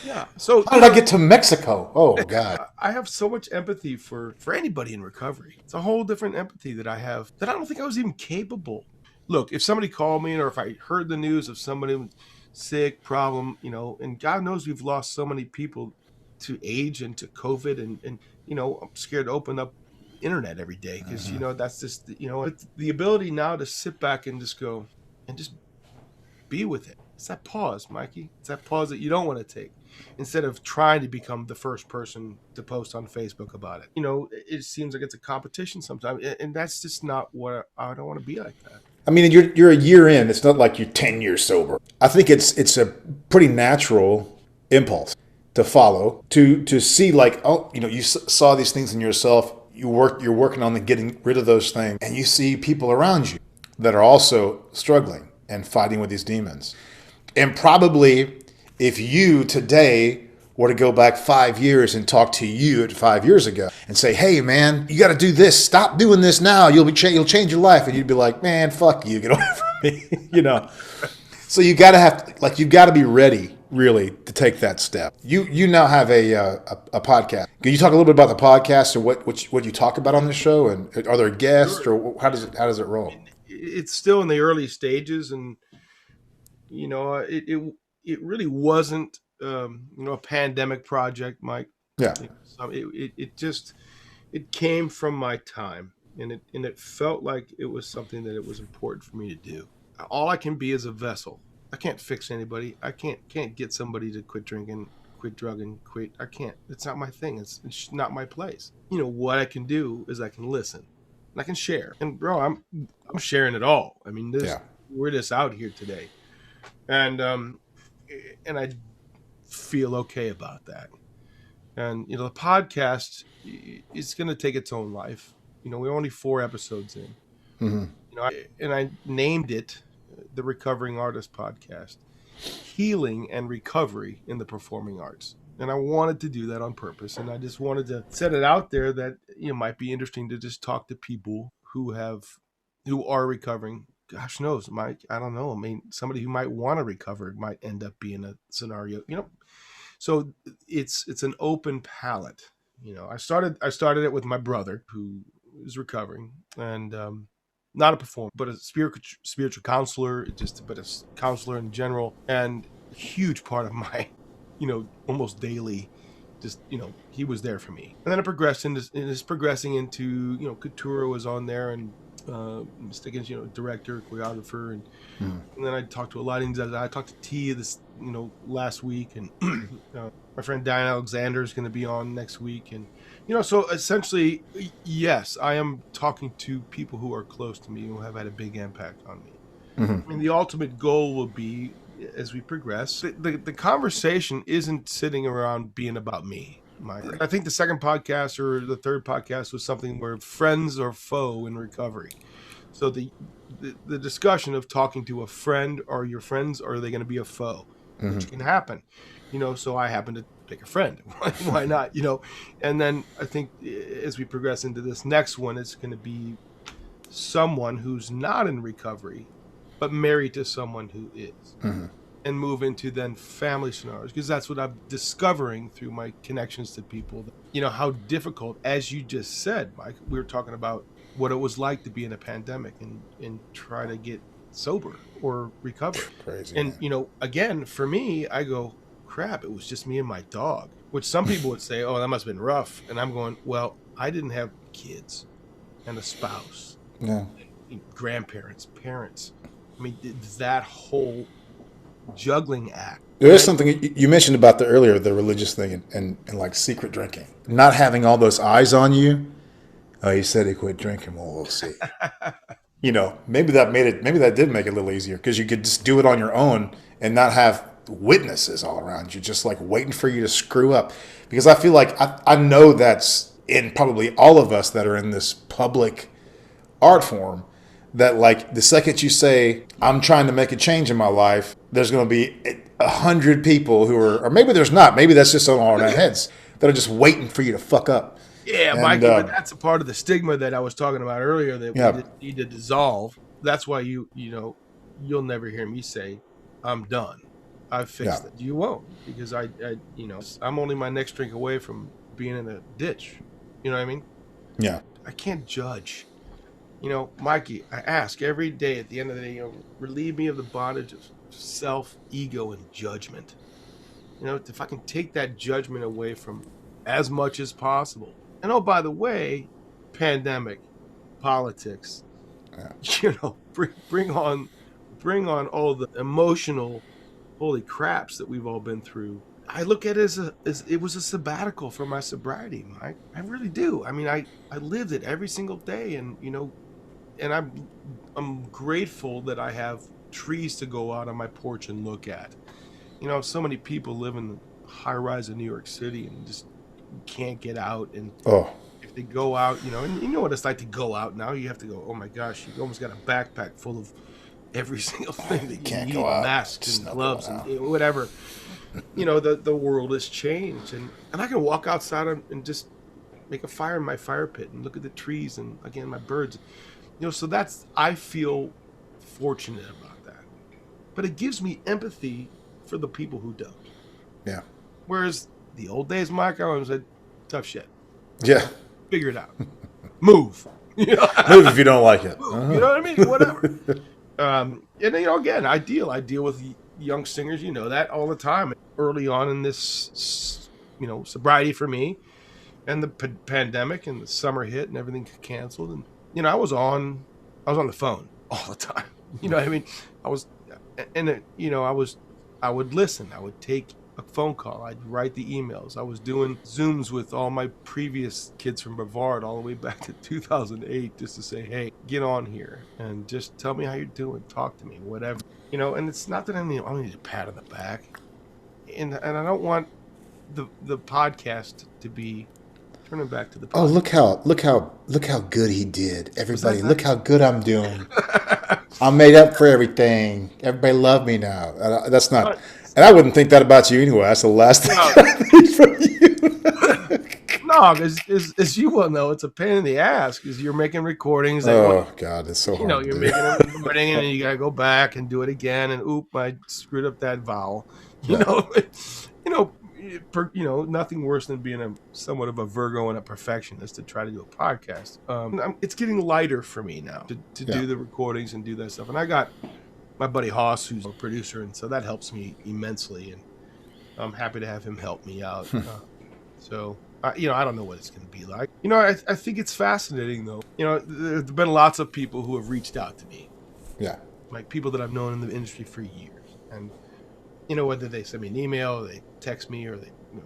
Yeah. So how did I get to Mexico? Oh God. I have so much empathy for anybody in recovery. It's a whole different empathy that I have that I don't think I was even capable. Look, if somebody called me, or if I heard the news of somebody sick, problem, and God knows we've lost so many people to age and to COVID, and I'm scared to open up internet every day because that's just the ability now to sit back and just go and just be with it. It's that pause, Mikey. It's that pause that you don't want to take, instead of trying to become the first person to post on Facebook about it. It seems like it's a competition sometimes, and that's just not what I don't want to be like that. I mean, you're a year in. It's not like you're 10 years sober. I think it's a pretty natural impulse to follow, to see like, you saw these things in yourself. You're working on getting rid of those things, and you see people around you that are also struggling and fighting with these demons. And probably if you today were to go back 5 years and talk to you at 5 years ago and say, hey man, you got to do this. Stop doing this now. You'll change your life. And you'd be like, man, fuck you. Get away from me. So you got to be ready really to take that step. You now have a podcast. Can you talk a little bit about the podcast and what you talk about on the show? And are there guests, Sure. or how does it roll? It's still in the early stages, and it really wasn't a pandemic project, Mike. Yeah. It just it came from my time, and it felt like it was something that it was important for me to do. All I can be is a vessel. I can't fix anybody. I can't get somebody to quit drinking, quit drugging, quit. I can't. It's not my thing. It's not my place. What I can do is I can listen, and I can share. And bro, I'm sharing it all. I mean, this Yeah. we're just out here today, and I feel okay about that. And the podcast is going to take its own life. We're only 4 episodes in. Mm-hmm. I named it the Recovering Artist Podcast, Healing and Recovery in the Performing Arts. And I wanted to do that on purpose, and I just wanted to set it out there that might be interesting to just talk to people who are recovering. Gosh knows, Mike. I don't know. I mean, somebody who might want to recover might end up being a scenario. So it's an open palette. I started it with my brother who is recovering, and not a performer, but a spiritual counselor, but a counselor in general, and a huge part of my, almost daily, just he was there for me. And then it progressed into progressing into Couture was on there, and Stickens, director, choreographer, and then I talked to a lot of things. I talked to Tia this last week, and my friend Diane Alexander is going to be on next week, and so essentially, yes, I am talking to people who are close to me, who have had a big impact on me. Mm-hmm. I mean, the ultimate goal will be, as we progress, the conversation isn't sitting around being about me. I think the second podcast or the third podcast was something where friends or foe in recovery. So the discussion of talking to a friend, or your friends, or are they going to be a foe, which can happen. So I happen to pick a friend. Why not? And then I think as we progress into this next one, it's going to be someone who's not in recovery, but married to someone who is. And move into then family scenarios, because that's what I'm discovering through my connections to people. How difficult, as you just said, Mike, we were talking about what it was like to be in a pandemic and try to get sober or recover. Crazy. And, again, for me, I go, crap, it was just me and my dog, which some people would say, oh, that must have been rough. And I'm going, well, I didn't have kids and a spouse, grandparents, parents. I mean, that whole juggling act. There is something you mentioned about the religious thing and like secret drinking, not having all those eyes on you. Oh, he said he quit drinking. Well, we'll see. Maybe that did make it a little easier, because you could just do it on your own and not have witnesses all around you, just like waiting for you to screw up. Because I feel like I know that's in probably all of us that are in this public art form, that like the second you say, I'm trying to make a change in my life, there's going to be 100 people who are, or maybe there's not, maybe that's just on our heads, that are just waiting for you to fuck up. Yeah, And, Mikey, but that's a part of the stigma that I was talking about earlier that we need to dissolve. That's why you'll never hear me say, I'm done, I've fixed it. You won't, because I'm only my next drink away from being in a ditch. You know what I mean? Yeah. I can't judge. Mikey, I ask every day at the end of the day, relieve me of the bondage of self, ego, and judgment. If I can take that judgment away from as much as possible. And oh, by the way, pandemic, politics, bring on all the emotional holy craps that we've all been through. I look at it as it was a sabbatical for my sobriety, Mike. I really do. I mean, I lived it every single day, and and I'm grateful that I have trees to go out on my porch and look at. So many people live in the high rise of New York City and just can't get out. And if they go out, and you know what it's like to go out now. You have to go, oh my gosh, you almost got a backpack full of every single thing that you need, masks and gloves and whatever. The world has changed, and I can walk outside and just make a fire in my fire pit and look at the trees and, again, my birds. So I feel fortunate about that. But it gives me empathy for the people who don't. Yeah. Whereas the old days, Mike, I always said, tough shit. Yeah. Figure it out. Move. You know? Move if you don't like it. Move. You Uh-huh. know what I mean? Whatever. And then, again, I deal with young singers, that all the time. Early on in this, sobriety for me, and the pandemic and the summer hit and everything canceled, and I was on the phone all the time. You know what I mean? I was, and I would listen. I would take a phone call. I'd write the emails. I was doing Zooms with all my previous kids from Brevard all the way back to 2008, just to say, hey, get on here and just tell me how you're doing. Talk to me, whatever. And it's not that I need a pat on the back, and I don't want the podcast to be turning back to the podcast. Oh, look how good he did. Everybody, look nice? how good I'm doing. I'm made up for everything. Everybody love me now. That's not, and I wouldn't think that about you anyway. That's the last thing I think from you. No, because as you well know, it's a pain in the ass because you're making recordings. God, it's so hard. You're making a recording and then you gotta go back and do it again. And I screwed up that vowel. Nothing worse than being somewhat of a Virgo and a perfectionist to try to do a podcast. It's getting lighter for me now to do the recordings and do that stuff. And I got my buddy Hoss, who's a producer, and so that helps me immensely. And I'm happy to have him help me out. I don't know what it's going to be like. I think it's fascinating, though. There's been lots of people who have reached out to me. Yeah. Like people that I've known in the industry for years. And, whether they send me an email, or they text me, or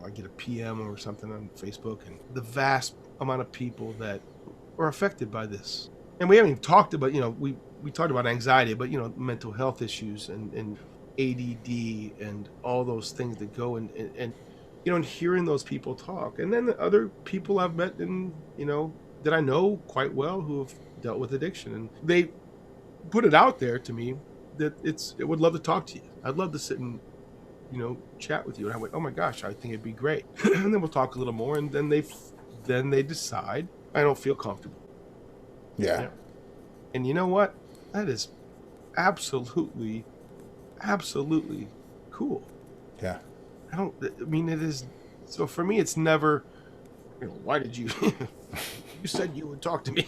I get a PM or something on Facebook. And the vast amount of people that are affected by this. And we haven't even talked about, we talked about anxiety, but, mental health issues and ADD and all those things that go and hearing those people talk. And then the other people I've met and, that I know quite well who have dealt with addiction. And they put it out there to me that it would love to talk to you. I'd love to sit and, chat with you. And I went, oh my gosh, I think it'd be great. And then we'll talk a little more. And then they decide I don't feel comfortable. Yeah. And you know what? That is absolutely cool. Yeah. It is. So for me, it's never, why did you, you said you would talk to me,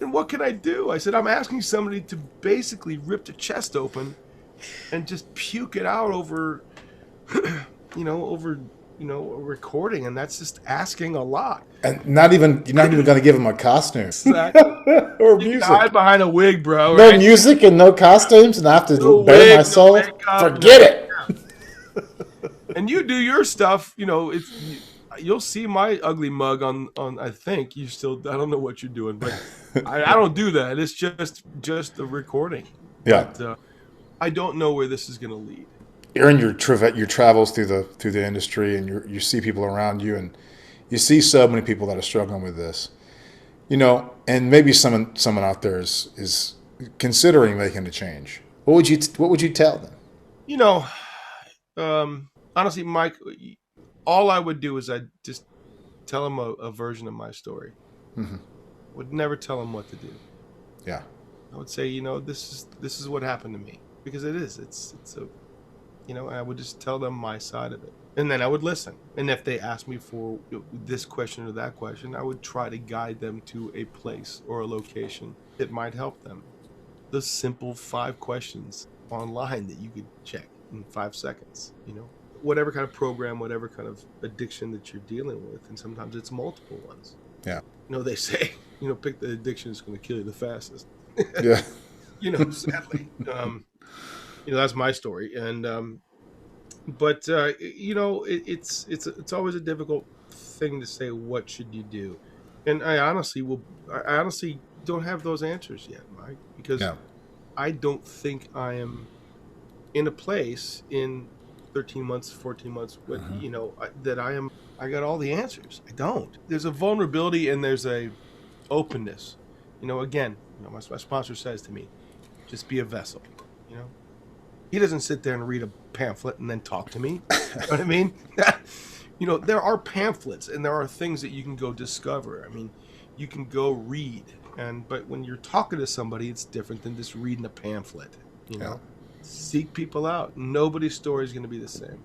and what can I do? I said, I'm asking somebody to basically rip the chest open and just puke it out over, a recording. And that's just asking a lot. And you're not even going to give him a costume. Exactly. Or You music. hide behind a wig, bro. No right? music and no costumes, and I have to bare my soul. Forget it. And you do your stuff, you'll see my ugly mug on I think you still, I don't know what you're doing, but I don't do that. It's just a recording. Yeah. But, I don't know where this is going to lead. You're in your travels through the industry, and you see people around you, and you see so many people that are struggling with this, and maybe someone out there is considering making a change. What would you tell them? Honestly, Mike, all I would do is I'd just tell them a version of my story. Mm-hmm. Would never tell them what to do. Yeah. I would say, this is what happened to me, because it's a, and I would just tell them my side of it, and then I would listen. And if they asked me for this question or that question, I would try to guide them to a place or a location that might help them. The simple 5 questions online that you could check in 5 seconds, whatever kind of program, whatever kind of addiction that you're dealing with. And sometimes it's multiple ones. Yeah. They say, pick the addiction that's going to kill you the fastest. Yeah. Sadly, that's my story. And, but it's always a difficult thing to say, what should you do? And I honestly don't have those answers yet, Mike, because I don't think I am in a place in 13 months, 14 months, but, that I got all the answers. I don't. There's a vulnerability and there's a openness. Again, my sponsor says to me, just be a vessel. He doesn't sit there and read a pamphlet and then talk to me. You know what I mean? There are pamphlets and there are things that you can go discover. You can go read, but when you're talking to somebody, it's different than just reading a pamphlet. Seek people out. Nobody's story is going to be the same.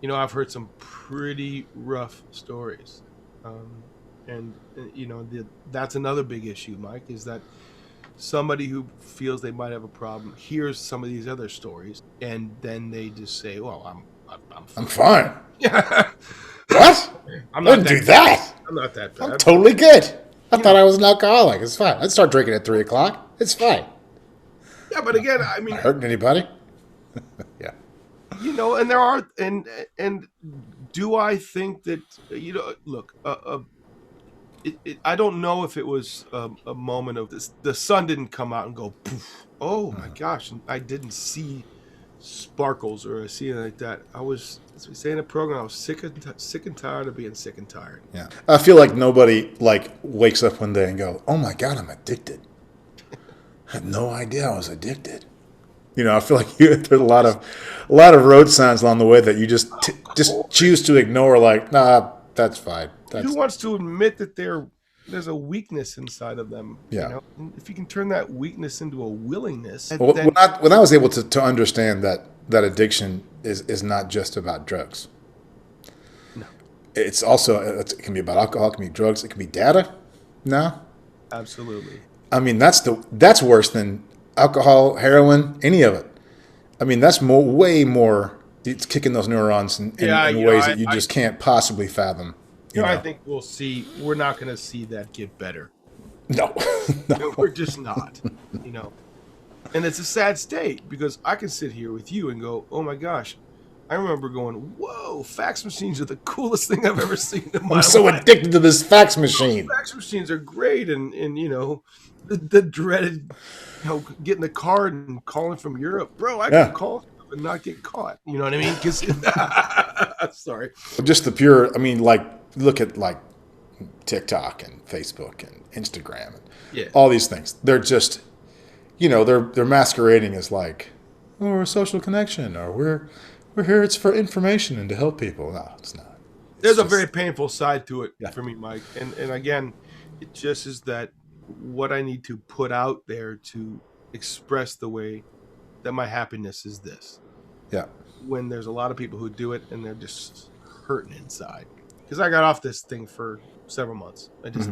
I've heard some pretty rough stories. Um, and that's another big issue, Mike, is that somebody who feels they might have a problem hears some of these other stories, and then they just say, "Well, I'm I'm fine." fine. Yeah, What? I'm I not didn't do that bad. that. I'm not that I'm bad. totally good. I You thought know, I was an alcoholic. It's fine. I'd start drinking at 3 o'clock. It's fine. yeah, but again, I Not mean, hurting anybody. Yeah. and there are, and do I think that look, I don't know if it was a moment of this. The sun didn't come out and go, poof, oh my gosh, and I didn't see sparkles or see anything like that. I was, as we say in the program, I was sick and tired of being sick and tired. Yeah. I feel like nobody like wakes up one day and go, "Oh my God, I'm addicted." I had no idea I was addicted. I feel like there's a lot of road signs along the way that you just choose to ignore. Like, nah, that's fine. Who That's wants to admit that there's a weakness inside of them? yeah. And if you can turn that weakness into a willingness, Well, then when I was able to understand that addiction is not just about drugs. no, It's also it can be about alcohol, it can be drugs, it can be data. No, absolutely. I mean that's worse than alcohol, heroin, any of it. I mean that's way more. It's kicking those neurons Yeah, in ways that you just can't possibly fathom. I think we'll see. We're not going to see that get better. No, no. We're just not. You know, and it's a sad state because I can sit here with you and go, "Oh my gosh." I remember going, "Whoa, fax machines are the coolest thing I've ever seen in my I'm so life. addicted to this fax machine. Fax machines are great." And the dreaded, getting a card and calling from Europe, bro. I can Yeah. call and not get caught. You know what I mean? Because sorry, Just the pure. I mean, like look at like TikTok and Facebook and Instagram and yeah, all these things. They're just, they're masquerading as like, oh, we're a social connection, or we're here. It's for information and to help people. No, it's not. there's a very painful side to it Yeah. for me, Mike. And again, it just is that what I need to put out there to express the way that my happiness is this. Yeah. When there's a lot of people who do it and they're just hurting inside. Because I got off this thing for several months. I just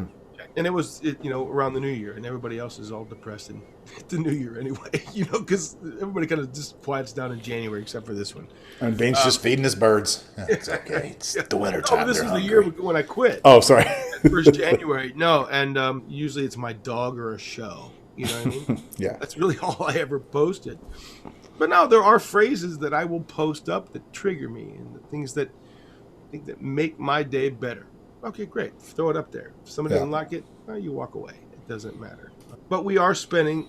and it was around the new year, and everybody else is all depressed in the new year anyway. Because everybody kind of just quiets down in January except for this one. And Bean's just feeding his birds. Yeah, it's okay. It's the winter time. This They're was the hungry. year when I quit. Oh, sorry. First January. No, and usually it's my dog or a show. You know what I mean? Yeah. That's really all I ever posted. But no, there are phrases that I will post up that trigger me, and the things that I think that make my day better. Okay, great. Throw it up there. If somebody doesn't like it, you walk away. It doesn't matter. But we are spending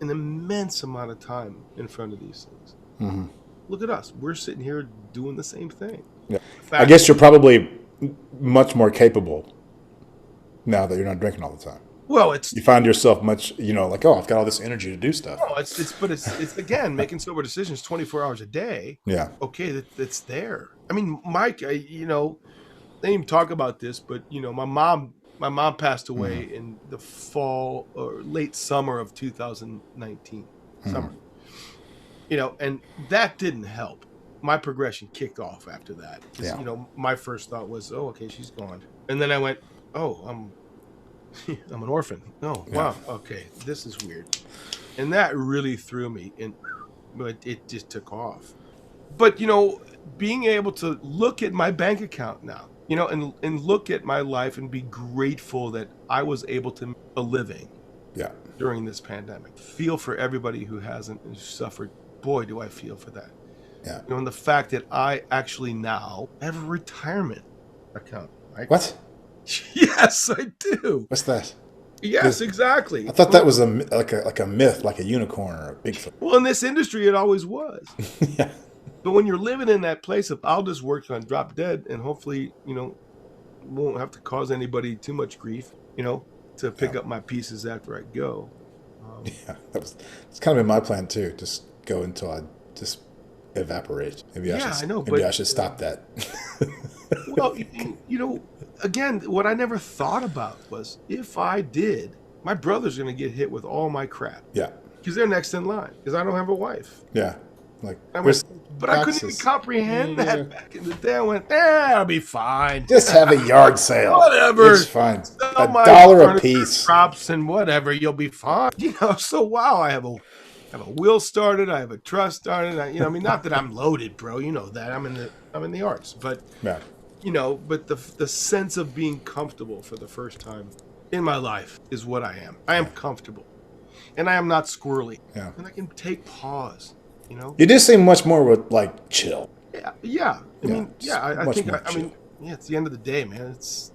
an immense amount of time in front of these things. Mm-hmm. Look at us. We're sitting here doing the same thing. Yeah. I guess you're probably much more capable now that you're not drinking all the time. Well, it's You find yourself much, like, oh, I've got all this energy to do stuff. no, it's again making sober decisions 24 hours a day. Yeah. Okay, that's there. I mean, Mike, they didn't even talk about this, but my mom passed away in the fall or late summer of 2019. Summer. And that didn't help. My progression kicked off after that. Yeah. My first thought was, oh, okay, she's gone. And then I went, oh, I'm an orphan. Oh, wow. Okay, this is weird. And that really threw me, but it just took off. But being able to look at my bank account now, and look at my life and be grateful that I was able to make a living Yeah. during this pandemic. Feel for everybody who hasn't and suffered. Boy, do I feel for that. Yeah. And the fact that I actually now have a retirement account. Right? What? Yes, I do. What's that? Yes, exactly. I thought that was like a myth, like a unicorn or a Bigfoot. Well, in this industry, it always was. Yeah. But when you're living in that place of I'll just work on drop dead and hopefully, won't have to cause anybody too much grief, to pick up my pieces after I go. Yeah. It's kind of been my plan too. Just go until I just evaporate. Maybe I know. Maybe I should stop that. Well, again, what I never thought about was if I did, my brother's going to get hit with all my crap. Yeah. Because they're next in line. Because I don't have a wife. Yeah. Like, I where's went, but I couldn't even comprehend Yeah. that back in the day. I went, I'll be fine. Just have a yard sale. Whatever. It's fine. Sell my $1 a furniture, piece. props and whatever, you'll be fine. So wow, I have a wheel started, I have a truss started. I mean, not that I'm loaded, bro. You know that I'm in the arts, but Yeah. but the sense of being comfortable for the first time in my life is what I am. I am comfortable, and I am not squirrely. Yeah. And I can take pause. You do seem much more with like chill. Yeah. I mean, I think. I chill. mean, yeah. It's the end of the day, man. It's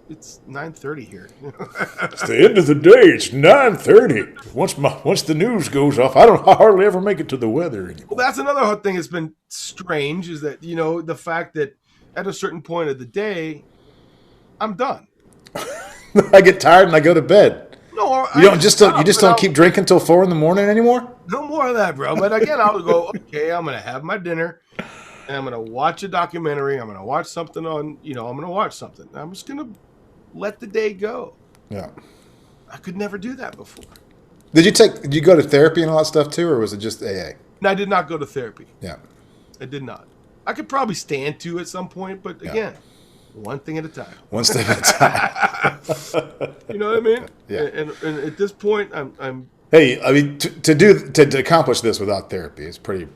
9:30 here. It's the end of the day. It's 9:30. Once the news goes off, I hardly ever make it to the weather anymore. Well, that's another hard thing that's been strange is that the fact that at a certain point of the day, I'm done. I get tired and I go to bed. No, You just don't keep drinking till 4 a.m. anymore. No more of that, bro. But again, I'll go. Okay, I'm gonna have my dinner, and I'm gonna watch a documentary. I'm gonna watch something on. I'm gonna watch something. I'm just gonna let the day go. Yeah. I could never do that before. Did you go to therapy and all that stuff too, or was it just AA? And I did not go to therapy. Yeah. I did not. I could probably stand to at some point, but again, one thing at a time. One step at a time. You know what I mean? Yeah. And at this point, I'm. Hey, I mean, to accomplish this without therapy is pretty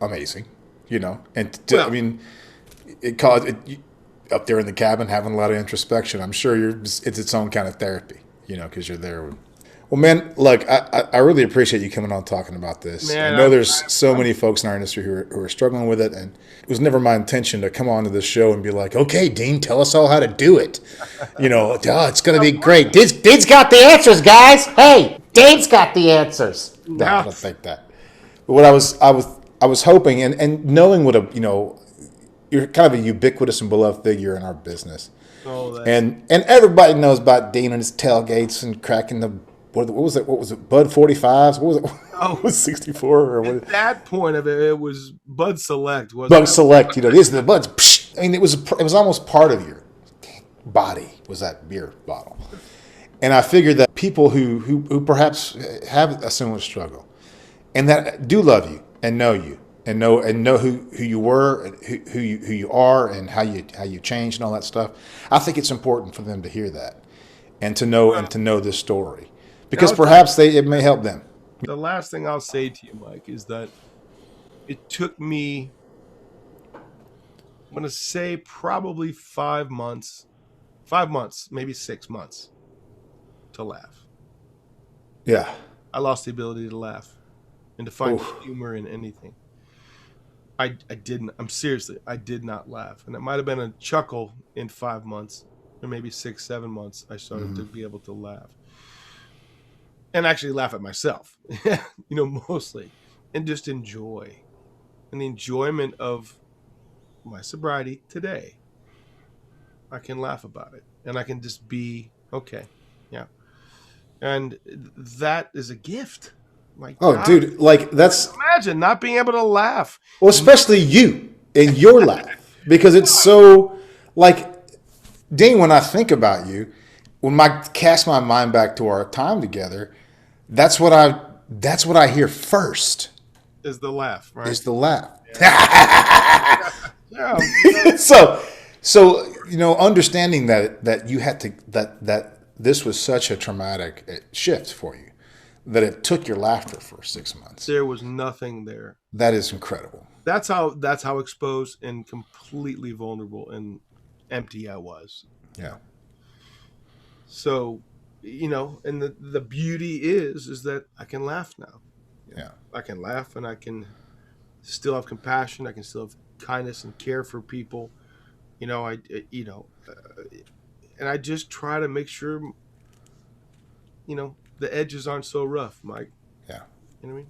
amazing, And I mean, it caused up there in the cabin having a lot of introspection. I'm sure it's its own kind of therapy, because you're there. Well, man, look, I really appreciate you coming on talking about this. Man, I know there's so many folks in our industry who are struggling with it, and it was never my intention to come onto this show and be like, okay, Dean, tell us all how to do it. It's going to be great. Dean's got the answers, guys. Hey, Dean's got the answers. No, I don't think that. But what I was hoping, and knowing what you're kind of a ubiquitous and beloved figure in our business. Oh, and everybody knows about Dean and his tailgates and cracking the. What was it? What was it? Bud 45s? What was it? Oh, was 64 or what? At that point of it, it was Bud Select. Bud Select. These are the buds. Psh! I mean, it was almost part of your body. Was that beer bottle? And I figured that people who perhaps have a similar struggle, and that do love you and know you and know who you were, and who you are, and how you changed and all that stuff. I think it's important for them to hear that and to know this story. Because perhaps it may help them. The last thing I'll say to you, Mike, is that it took me, I'm going to say probably 5 months, maybe 6 months to laugh. Yeah. I lost the ability to laugh and to find humor in anything. I didn't. I did not laugh. And it might have been a chuckle in 5 months or maybe 6, 7 months. I started to be able to laugh. And actually laugh at myself, mostly. And just enjoy. And the enjoyment of my sobriety today. I can laugh about it. And I can just be, okay, yeah. And that is a gift. God. Dude, that's... Imagine not being able to laugh. Well, especially you and your laugh. Because it's so, Dean, when I think about you, when I cast my mind back to our time together, that's what I hear first. Is the laugh, right? Is the laugh. Yeah. So understanding that you had to that this was such a traumatic shift for you, that it took your laughter for 6 months. There was nothing there. That is incredible. That's how exposed and completely vulnerable and empty I was. Yeah. So, and the beauty is that I can laugh now. Yeah. I can laugh, and I can still have compassion. I can still have kindness and care for people. And I just try to make sure, the edges aren't so rough, Mike. Yeah. You know what I mean?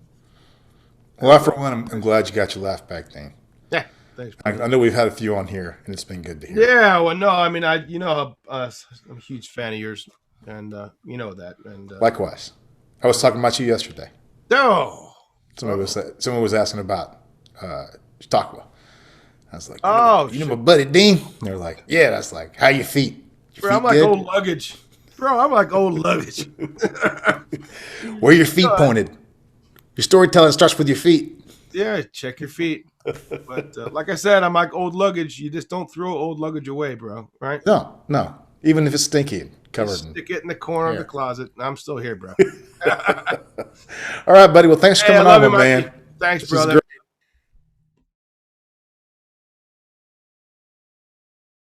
Well, for one, I'm glad you got your laugh back, Dean. Yeah. Thanks. I know we've had a few on here, and it's been good to hear. Yeah. Well, no, I mean, I'm a huge fan of yours, and you know that. And likewise, I was talking about you yesterday. Oh. Someone was asking about Chautauqua. I was like, you know my buddy Dean? And they're like, yeah. That's like, how your feet? Bro, I'm like old luggage. Where your feet pointed? Your storytelling starts with your feet. Yeah, check your feet. But like I said, I'm like old luggage. You just don't throw old luggage away, bro. Right? No, no. Even if it's stinky, covered Just in stick it in the corner of the hair. closet. I'm still here, bro. All right, buddy. Well, thanks for Hey, I coming love on, you, my Mikey. man. Thanks, This is brother.